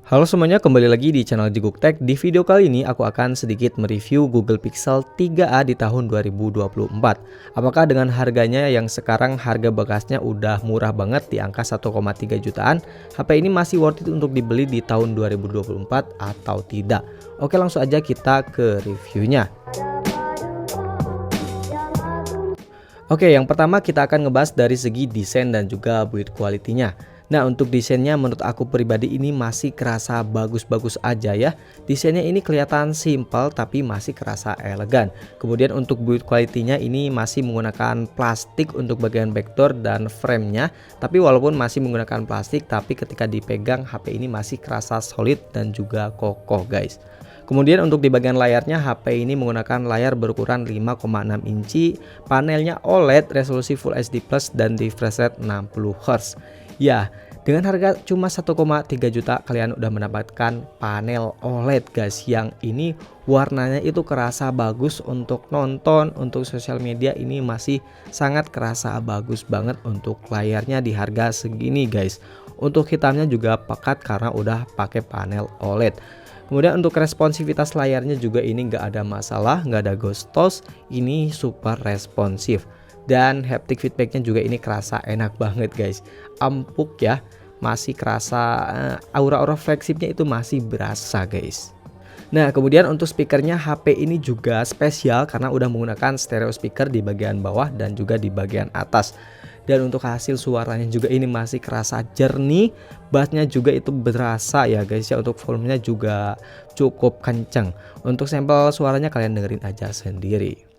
Halo semuanya, kembali lagi di channel Jiguk Tech. Di video kali ini aku akan sedikit mereview Google Pixel 3a di tahun 2024. Apakah dengan harganya yang sekarang harga bekasnya udah murah banget di angka 1,3 jutaan, HP ini masih worth it untuk dibeli di tahun 2024 atau tidak? Oke, langsung aja kita ke reviewnya. Oke, yang pertama kita akan ngebahas dari segi desain dan juga build quality-nya. Nah, untuk desainnya menurut aku pribadi ini masih kerasa bagus-bagus aja ya. Desainnya ini kelihatan simple tapi masih kerasa elegan. Kemudian untuk build quality-nya ini masih menggunakan plastik untuk bagian backdoor dan frame-nya. Tapi walaupun masih menggunakan plastik, tapi ketika dipegang HP ini masih kerasa solid dan juga kokoh guys. Kemudian untuk di bagian layarnya, HP ini menggunakan layar berukuran 5,6 inci, panelnya OLED, resolusi Full HD Plus dan refresh rate 60 Hz. Ya, dengan harga cuma 1,3 juta kalian udah mendapatkan panel OLED guys, yang ini warnanya itu kerasa bagus untuk nonton, untuk sosial media ini masih sangat kerasa bagus banget untuk layarnya di harga segini guys. Untuk hitamnya juga pekat karena udah pakai panel OLED. Kemudian untuk responsivitas layarnya juga ini nggak ada masalah, nggak ada ghost touch, ini super responsif. Dan haptic feedbacknya juga ini kerasa enak banget guys, empuk ya, masih kerasa aura-aura flagshipnya itu masih berasa guys. Nah, kemudian untuk speakernya HP ini juga spesial karena udah menggunakan stereo speaker di bagian bawah dan juga di bagian atas. Dan untuk hasil suaranya juga ini masih kerasa jernih, bassnya juga itu berasa ya guys ya, untuk volumenya juga cukup kenceng. Untuk sampel suaranya kalian dengerin aja sendiri.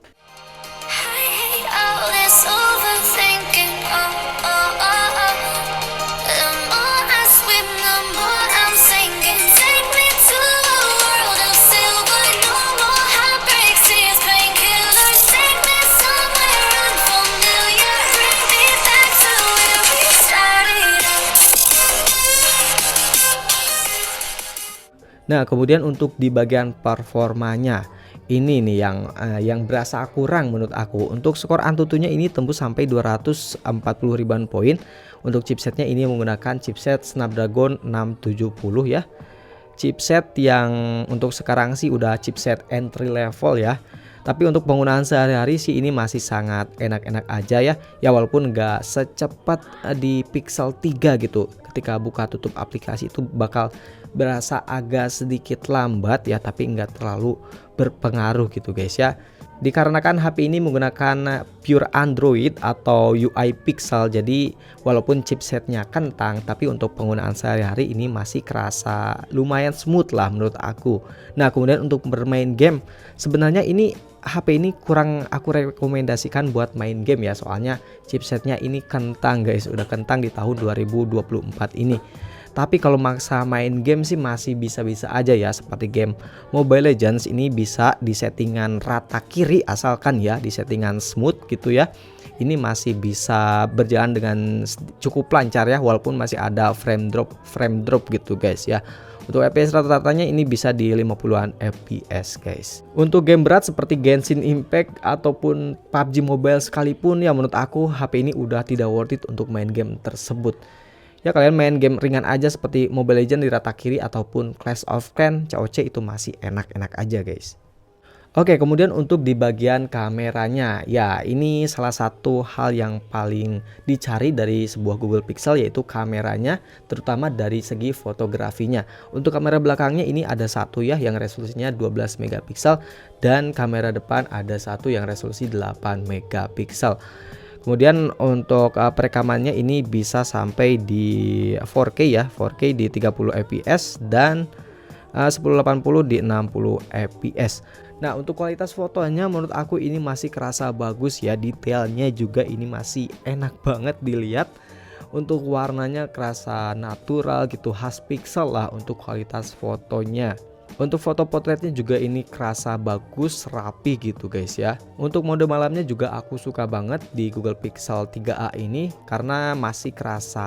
Nah, kemudian untuk di bagian performanya, ini nih yang berasa kurang menurut aku. Untuk skor Antutunya ini tembus sampai 240 ribuan poin. Untuk chipsetnya ini menggunakan chipset Snapdragon 670 ya. Chipset yang untuk sekarang sih udah chipset entry level ya. Tapi untuk penggunaan sehari-hari sih ini masih sangat enak-enak aja ya. Ya walaupun nggak secepat di Pixel 3 gitu. Ketika buka tutup aplikasi itu bakal berasa agak sedikit lambat ya, tapi nggak terlalu berpengaruh gitu guys ya. Dikarenakan HP ini menggunakan pure Android atau UI Pixel, jadi walaupun chipsetnya kentang, tapi untuk penggunaan sehari-hari ini masih kerasa lumayan smooth lah menurut aku. Nah, kemudian untuk bermain game, sebenarnya ini HP ini kurang aku rekomendasikan buat main game ya, soalnya chipsetnya ini kentang guys, udah kentang di tahun 2024 ini. Tapi kalau maksa main game sih masih bisa-bisa aja ya, seperti game Mobile Legends ini bisa di settingan rata kiri asalkan ya di settingan smooth gitu ya. Ini masih bisa berjalan dengan cukup lancar ya, walaupun masih ada frame drop gitu guys ya. Untuk FPS rata-ratanya ini bisa di 50-an FPS guys. Untuk game berat seperti Genshin Impact ataupun PUBG Mobile sekalipun ya, menurut aku HP ini udah tidak worth it untuk main game tersebut. Ya kalian main game ringan aja seperti Mobile Legends di rata kiri ataupun Clash of Clans COC itu masih enak-enak aja guys. Oke, kemudian untuk di bagian kameranya, ya ini salah satu hal yang paling dicari dari sebuah Google Pixel, yaitu kameranya, terutama dari segi fotografinya. Untuk kamera belakangnya ini ada satu ya yang resolusinya 12 megapiksel, dan kamera depan ada satu yang resolusi 8 megapiksel. Kemudian untuk perekamannya ini bisa sampai di 4K ya, 4K di 30 fps dan 1080 di 60 fps. Nah, untuk kualitas fotonya menurut aku ini masih kerasa bagus ya, detailnya juga ini masih enak banget dilihat. Untuk warnanya kerasa natural gitu, khas pixel lah untuk kualitas fotonya. Untuk foto potretnya juga ini kerasa bagus, rapi gitu guys ya. Untuk mode malamnya juga aku suka banget di Google Pixel 3a ini, karena masih kerasa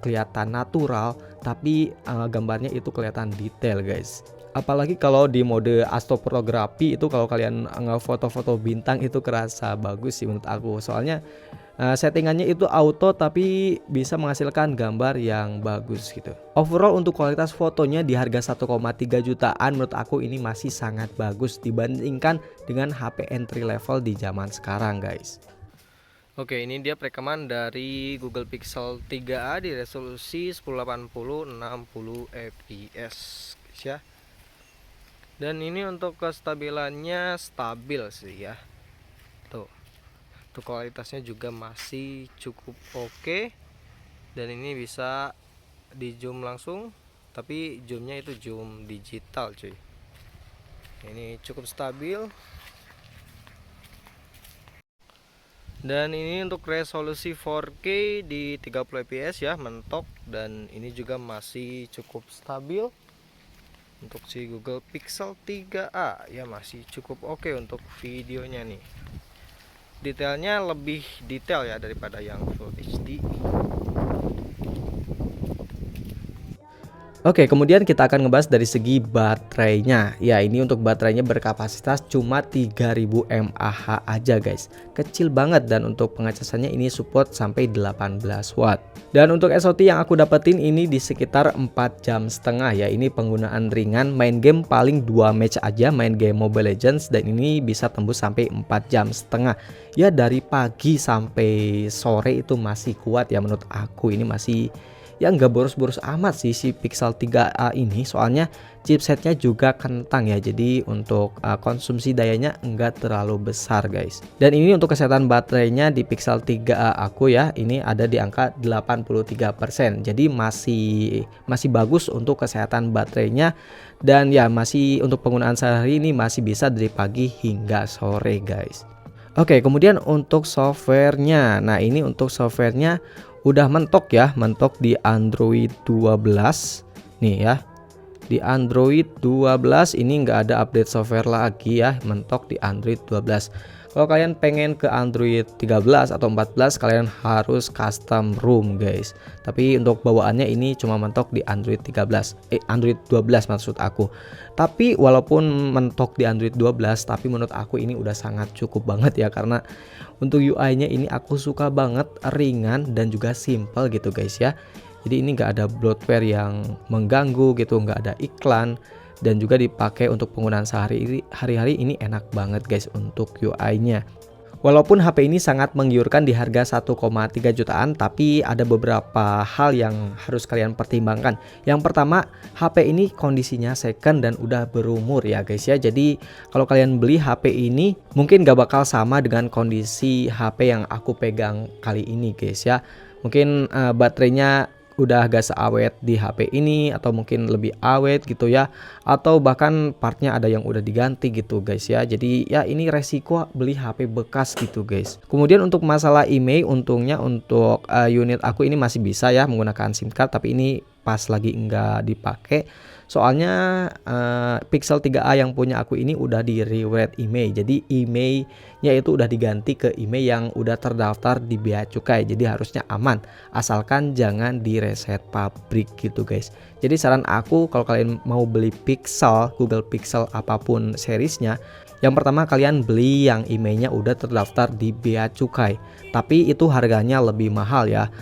kelihatan natural, tapi gambarnya itu kelihatan detail guys. Apalagi kalau di mode astrofotografi itu, kalau kalian ngefoto-foto bintang itu kerasa bagus sih menurut aku. Soalnya Settingannya itu auto tapi bisa menghasilkan gambar yang bagus gitu. Overall untuk kualitas fotonya di harga 1,3 jutaan menurut aku ini masih sangat bagus dibandingkan dengan HP entry level di zaman sekarang guys. Oke, ini dia perekaman dari Google Pixel 3a di resolusi 1080 60 fps guys ya. Dan ini untuk kestabilannya stabil sih ya. Tuh. Untuk kualitasnya juga masih cukup oke. Dan ini bisa di zoom langsung, tapi zoomnya itu zoom digital cuy. Ini cukup stabil. Dan ini untuk resolusi 4K di 30 fps ya, mentok. Dan ini juga masih cukup stabil. Untuk si Google Pixel 3a ya masih cukup oke untuk videonya nih. Detailnya lebih detail ya daripada yang Full HD. Oke, kemudian kita akan ngebahas dari segi baterainya. Ya, ini untuk baterainya berkapasitas cuma 3000 mAh aja guys. Kecil banget dan untuk pengecasannya ini support sampai 18 watt. Dan untuk SOT yang aku dapetin ini di sekitar 4,5 jam ya. Ini penggunaan ringan, main game paling 2 match aja, main game Mobile Legends, dan ini bisa tembus sampai 4,5 jam. Ya dari pagi sampai sore itu masih kuat ya menurut aku. Ini masih ya nggak boros-boros amat sih si Pixel 3a ini, soalnya chipsetnya juga kentang ya, jadi untuk konsumsi dayanya enggak terlalu besar guys. Dan ini untuk kesehatan baterainya di Pixel 3a aku ya, ini ada di angka 83%, jadi masih bagus untuk kesehatan baterainya. Dan ya masih untuk penggunaan sehari ini masih bisa dari pagi hingga sore guys. Oke, kemudian untuk softwarenya, nah ini untuk softwarenya udah mentok ya, mentok di Android 12 nih ya. Di Android 12 ini nggak ada update software lagi ya, mentok di Android 12. Kalau kalian pengen ke Android 13 atau 14 kalian harus custom ROM guys. Tapi untuk bawaannya ini cuma mentok di Android 13, Android 12 maksud aku. Tapi walaupun mentok di Android 12, tapi menurut aku ini udah sangat cukup banget ya, karena untuk UI-nya ini aku suka banget, ringan dan juga simple gitu guys ya. Jadi ini nggak ada bloatware yang mengganggu gitu, nggak ada iklan, dan juga dipakai untuk penggunaan sehari-hari ini enak banget guys untuk UI-nya. Walaupun HP ini sangat menggiurkan di harga 1,3 jutaan, tapi ada beberapa hal yang harus kalian pertimbangkan. Yang pertama, HP ini kondisinya second dan udah berumur ya guys ya. Jadi kalau kalian beli HP ini mungkin gak bakal sama dengan kondisi HP yang aku pegang kali ini guys ya. Mungkin baterainya udah gak seawet di HP ini, atau mungkin lebih awet gitu ya, atau bahkan partnya ada yang udah diganti gitu guys ya. Jadi ya ini resiko beli HP bekas gitu guys. Kemudian untuk masalah IMEI, untungnya untuk unit aku ini masih bisa ya menggunakan SIM card, tapi ini pas lagi enggak dipakai. Soalnya Pixel 3a yang punya aku ini udah di rewrite IMEI. Jadi IMEI-nya itu udah diganti ke IMEI yang udah terdaftar di bea cukai. Jadi harusnya aman, asalkan jangan di reset pabrik gitu guys. Jadi saran aku kalau kalian mau beli Pixel, Google Pixel apapun seriesnya, yang pertama kalian beli yang IMEI-nya udah terdaftar di bea cukai. Tapi itu harganya lebih mahal ya.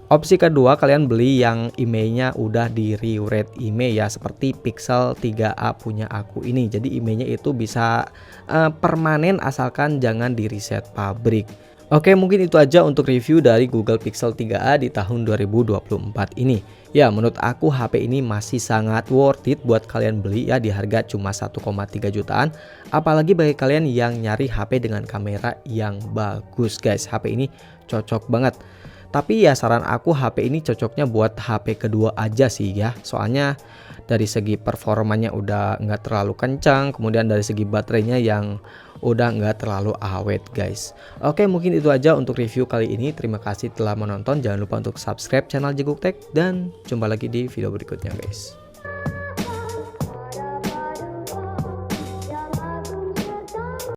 Opsi kedua, kalian beli yang IMEI-nya udah di rewrite IMEI ya, seperti Pixel 3a punya aku ini. Jadi IMEI-nya itu bisa permanen asalkan jangan di reset pabrik. Oke, mungkin itu aja untuk review dari Google Pixel 3a di tahun 2024 ini. Ya, menurut aku HP ini masih sangat worth it buat kalian beli ya, di harga cuma 1,3 jutaan. Apalagi bagi kalian yang nyari HP dengan kamera yang bagus guys. HP ini cocok banget. Tapi ya saran aku HP ini cocoknya buat HP kedua aja sih ya. Soalnya dari segi performanya udah nggak terlalu kencang, kemudian dari segi baterainya yang udah nggak terlalu awet guys. Oke, mungkin itu aja untuk review kali ini. Terima kasih telah menonton. Jangan lupa untuk subscribe channel Jeguk Tech dan jumpa lagi di video berikutnya guys.